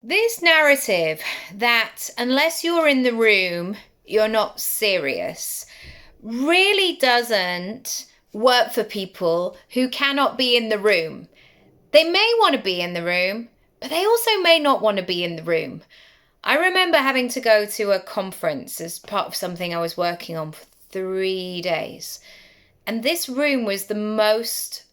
This narrative that unless you're in the room, you're not serious really doesn't work for people who cannot be in the room. They may want to be in the room, but they also may not want to be in the room. I remember having to go to a conference as part of something I was working on for 3 days. And this room was the most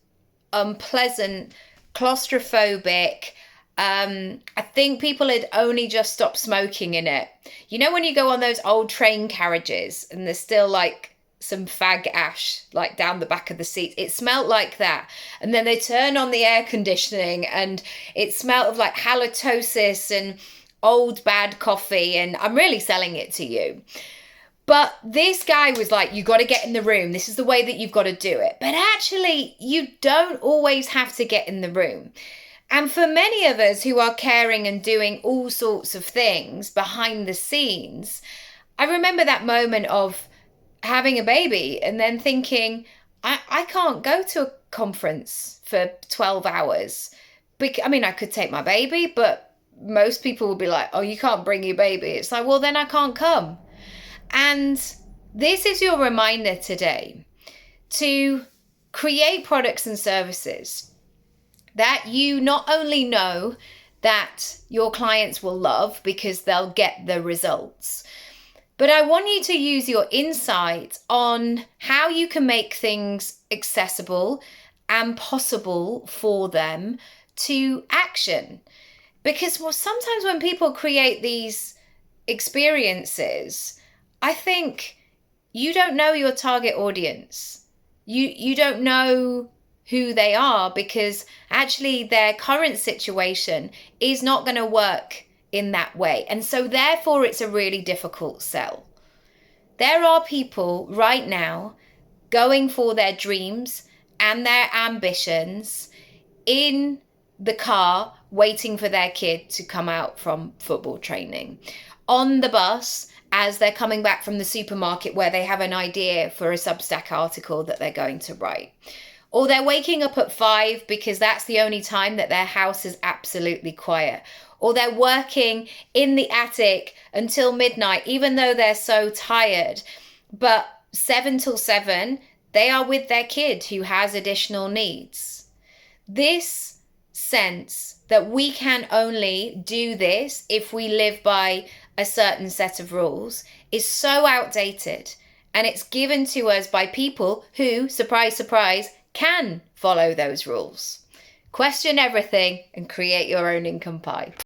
unpleasant, claustrophobic. I think people had only just stopped smoking in it. You know, when you go on those old train carriages and there's still like some fag ash like down the back of the seat. It smelled like that. And then they turn on the air conditioning and it smelled of like halitosis and old bad coffee. And I'm really selling it to you. But this guy was like, you got to get in the room. This is the way that you've got to do it. But actually, you don't always have to get in the room. And for many of us who are caring and doing all sorts of things behind the scenes, I remember that moment of having a baby and then thinking, I can't go to a conference for 12 hours. I mean, I could take my baby, but most people will be like, oh, you can't bring your baby. It's like, well, then I can't come. And this is your reminder today to create products and services that you not only know that your clients will love because they'll get the results, but I want you to use your insight on how you can make things accessible and possible for them to action. Because sometimes when people create these experiences, I think you don't know your target audience. You don't know who they are because actually their current situation is not going to work in that way. And so therefore it's a really difficult sell. There are people right now going for their dreams and their ambitions in the car waiting for their kid to come out from football training, on the bus as they're coming back from the supermarket where they have an idea for a Substack article that they're going to write. Or they're waking up at 5 because that's the only time that their house is absolutely quiet. Or they're working in the attic until midnight, even though they're so tired. But 7 till 7, they are with their kid who has additional needs. This sense that we can only do this if we live by a certain set of rules is so outdated. And it's given to us by people who, surprise, surprise, can follow those rules. Question everything and create your own income pie.